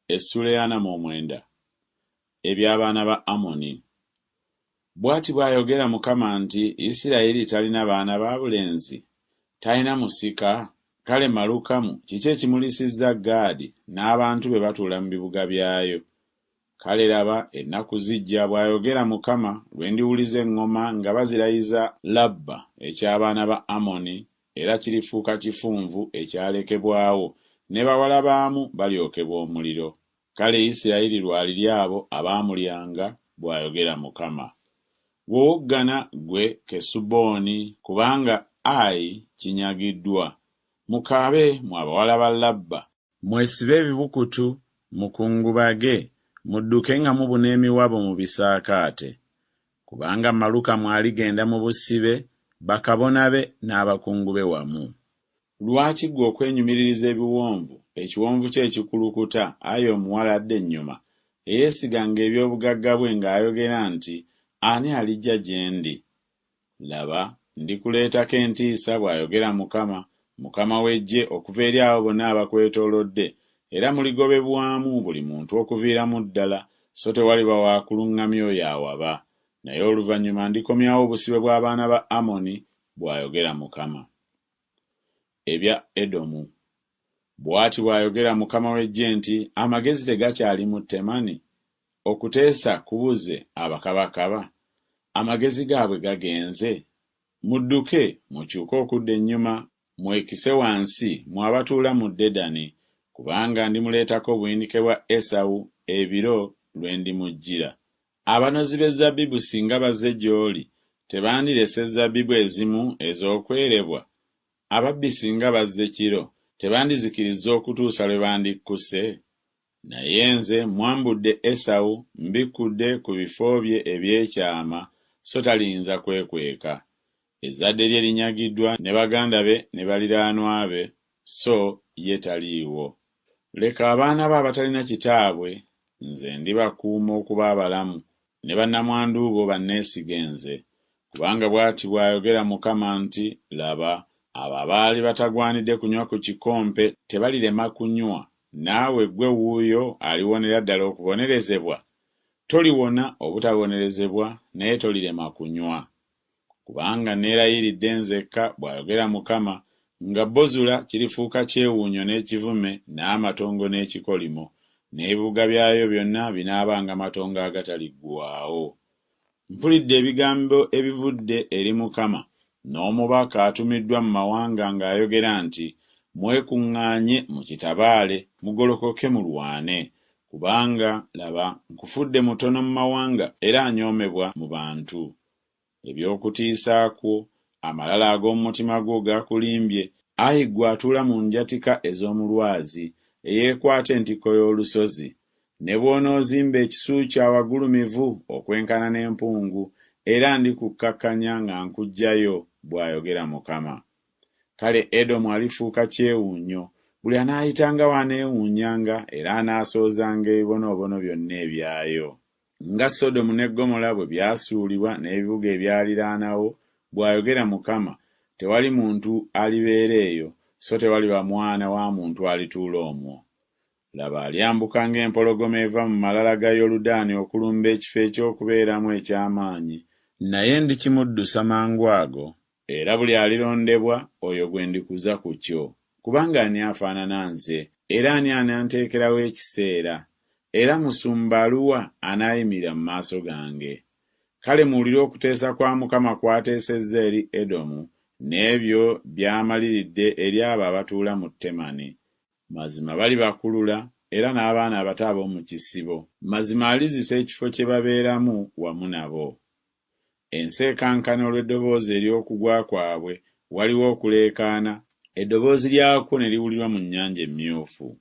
Essula ya 49 eby'abaana ba Amoni. Bw'ati bw'ayogera Mukama nti, Isirayiri talina baana babulenzi, talina musika. Kale Malukamu kiki ekimulisizza Gaadi n'abantu be batuula mu bibuga byayo? Kale laba ennaku zijja, bw'ayogera Mukama, lwe ndiwuliza eŋŋoma nga bazirayiza Labba eky'abaana ba Amoni, era kirifuuka kifunvu ekyalekebwawo, ne bawala baamu balyokebwa omuliro. Kale Isirayiri lwaliri abo abaamulyanga, bw'ayogera Mukama. Wowoggana ggwe Kesuboni, kubanga Ayi kinyagiddwa. Mukaabe mwe abawala ba Labba, mwesibe ebibukutu, mukungubage, mudduke nga mubuna emiwabo mu bisaakaate. Kubanga Malukamu aligenda mu busibe, bakabona be n'abakungu be wamu. Lwaki ggwe okwenyumiririza ebiwonvu, ekiwonvu kye ekikulukuta, ayi omuwala adda ennyuma, eyeesiganga eby'obugagga bwe ng'ayogera nti, ani alijja gye ndi? Laba, ndikuleetako entiisa, bw'ayogera Mukama, Mukama w'eggye, okuva eri abo bonna abakwetoolodde, era muligobebwamu buli muntu okuviiramu ddala, so tewaliba wa kuluŋŋamya oyo awaba. Naye oluvannyuma ndikomyawo obusibe bw'abaana ba Amoni, bw'ayogera Mukama. Ebya Edomu. Bw'ati bw'ayogera Mukama w'eggye nti, amagezi tegakyali mu Temani? Okuteesa kubuze abakabakaba? Amagezi gaabwe gagenze? Mudduke, mukyuke okudda ennyuma, mwekise wansi, mwe abatuula mu Dedani, kubanga ndimuleetako obuyinike bwa Esawu ebiro lwe ndimujjira. Abanozi b'ezabbibu singa bazze gy'oli, tebandirese zabbibu ezimu ez'okwerebwa? Ababbi singa bazze kiro, tebandizikiriza okutuusa lwe bandikkuse? Naye nze mwambudde Esawu, mbikkudde ku bifo bye eby'ekyama, so taliyinza kwekweka. Ezzadde lye linyagiddwa, ne baganda be ne baliraanwa be, so ye taliiwo. Leka abaana be abatalina kitaabwe, nze ndibakuuma okuba abalamu, ne bannamwandu bo banneesige nze. Kubanga bw'ati bw'ayogera Mukama nti, laba, abo abaali batagwanidde kunywa ku kikompe tebalirema kunywa, naawe ggwe wuuyo aliwonera ddala okubonerezebwa. Toliwona obutabonerezebwa, naye tolirema kunywa. Kubanga neerayiridde nzekka, bw'ayogera Mukama, nga Bozula kirifuuka kyewuunyo n'ekivume, n'amatongo n'ekikolimo, n'ebibuga byayo byonna binaabanga matongo agataliggwaawo. Mpulidde ebigambo ebivudde eri Mukama, n'omubaka atumiddwa mu mawanga ng'ayogera nti, mwekuŋŋaanye mukitabaale, mugolokoke mulwane, kubanga laba nkufudde mutono mu mawanga era anyoomebwa mu bantu. Eby'okutiisa kwo, amalala ag'omu mutima gwo gakulimbye, ayi ggwe atuula mu njatika ez'omulwazi, eyeekwata entikko y'olusozi. Ne bw'onoozimba ekisu kyo awagulumivu okwenkana n'empungu, era ndikukkakkanya nga nkuggyayo, bw'ayogera Mukama. Kale Edomu alifuuka kyewuunyo, buli anaayitanga waneewuunyanga, era anaasoozanga ebibonoobono byonna ebyayo. Nga Sodomu ne Ggomola bwe byasuulibwa n'ebibuga ebyaliraanawo, bw'ayogera Mukama, tewali muntu alibeera eyo, so tewaliba mwana wa muntu alituula omwo. Laba alyambuka ng'empologoma eva mu malala ga Yoludaani okulumba ekifo eky'okubeeramu eky'amaanyi, naye ndikimuddusa mangu ago, era buli alirondebwa oyo gwe ndikuza ku kyo. Kubanga ani afaanana nze, era ani ananteekerawo ekiseera, era musumba aluwa anaayimirira mu maaso gange? Kale muwulire okuteesa kwa Mukama kwateesezza eri Edomu, n'ebyo by'amaliridde eri abo abatuula mu Temani. Mazima balibakulula, era n'abaana abato ab'omu kisibo. Mazima alizisa ekifo kye babeeramu wamu nabo. Ensi ekankana olw'eddoboozi ery'okugwa kwabwe, waliwo okuleekaana, eddoboozi lyakwo ne liwulirwa mu Nnyanja Emyufu.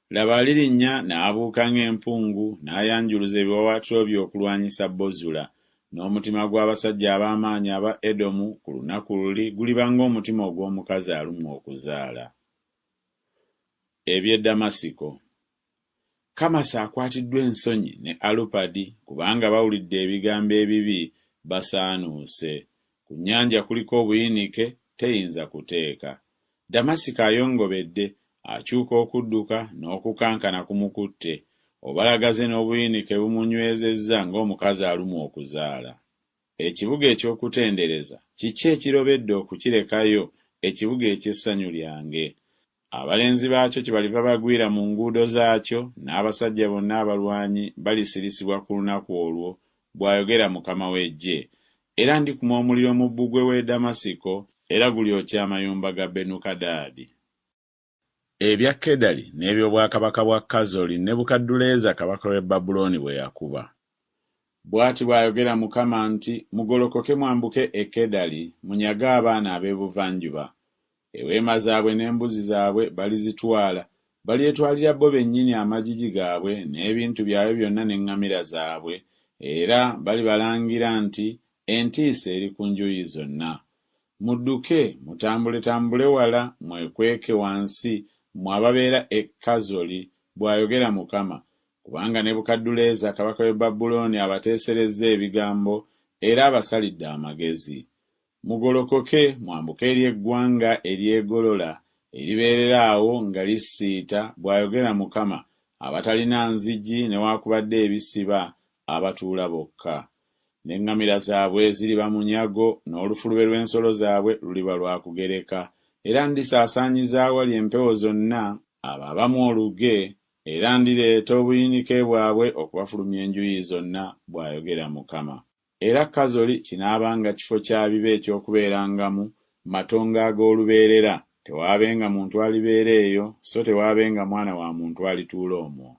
Laba alirinnya n'abuuka ng'empungu, n'ayanjuluza ebiwaawaatiro bye okulwanyisa Bozula, n'omutima gw'abasajja ab'amaanyi aba Edomu ku lunaku luli guliba ng'omutima ogw'omukazi alumwa okuzaala. Eby'e Damasiko. Kamasi akwatiddwa ensonyi ne Alupadi, kubanga bawulidde ebigambo ebibi, basaanuuse. Ku nnyanja kuliko obuyinike, teyinza kuteeka. Damasiko ayongobedde, akyuka okudduka n'okukankana kumukutte, obalagaze n'obuyinike bumunywezezza ng'omukazi alumwa okuzaala. Ekibuga eky'okutendereza kiki ekirobedde okukirekayo ekibuga eky'essanyu lyange? Abalenzi baakyo kye baliva bagwira mu nguudo zaakyo, n'abasajja bonna abalwanyi balisirisibwa ku lunaku olwo, bw'ayogera Mukama w'Eggye. Era ndikuma omuliro mu bbugwe w'e Damasiko, era gulyokya amayumba ga Benukadaadi. Ebya Kedali n'ebyobwakabaka bwa Kazoli Nebukadduleeza kabaka w'e Babulooni bwe yakuba. Bw'ati bw'ayogera Mukama nti, mugolokoke mwambuke e Kedali, munyage abaana ab'ebuvanjuba. Eweema zaabwe n'embuzi zaabwe balizitwala, balyetwalira bo bennyini amagigi gaabwe n'ebintu byabwe byonna n'eŋŋamira zaabwe, era balibalangira nti entiisa eri ku njuyi zonna. Mudduke, mutambule wala, mwekweke wansi, mmwe ababeera e Kazoli, bw'ayogera Mukama, kubanga Nebukadduleeza kabaka w'e Babulooni abateeserezza ebigambo era abasalidde amagezi. Mugolokoke mwambuke eri eggwanga eryegolola, eribeerera awo nga lisiita, bw'ayogera Mukama, abatalina nzigi newaakubadde ebisiba, abatuula bokka. N'eŋŋamira zaabwe ziriba munyago, n'olufulube lw'ensolo zaabwe luliba lwa kugereka, era ndisaasaanyiza awali empewo zonna abo abamu oluge, era ndireeta obuyinike bwabwe okubafulumya enjuyi zonna, bw'ayogera Mukama. Era Kazoli kinaabanga kifo kya bibe eky'okubeerangamu, matongo ag'olubeerera, tewaabenga muntu alibeera eyo, so tewaabenga mwana wa muntu alituula omwo.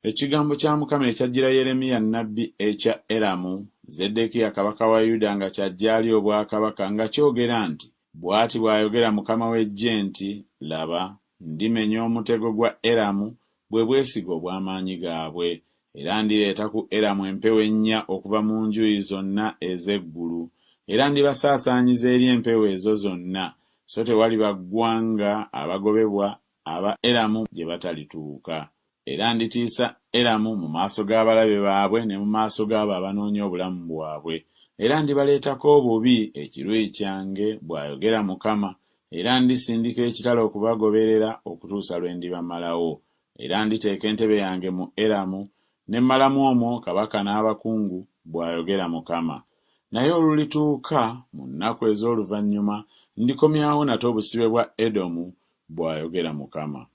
Ekigambo kya Mukama ekyajjira Yeremiya nnabbi ekya Eramu, Zeddekiya kabaka wa Yuda nga kyajja ali obwakabaka nga kyogera nti, bw'ati bw'ayogera Mukama w'Eggye nti, laba, ndimenya omutego gwa Eramu bwe bwesiga obw'amaanyi gaabwe, era ndireeta ku Eramu empewo ennya okuva mu njuyi zonna ez'eggulu, era ndibasaasaanyiza eri empewo ezo zonna, so tewaliba ggwanga abagobebwa aba Eramu gye batalituuka. Era nditiisa Eramu mu maaso g'abalabe baabwe ne mu maaso g'abo abanoonya obulamu bwabwe, era ndibaleetako obubi ekiruyi kyange, bw'ayogera Mukama, era ndisindika ekitala okubagoberera okutuusa lwe ndibamalawo, era nditeeka entebe yange mu Eramu, ne mmalamu omwo kabaka n'abakungu, bw'ayogera Mukama. Naye olulituuka mu nnaku ez'oluvannyuma ndikomyawo nate obusibe bwa Edomu, bw'ayogera Mukama.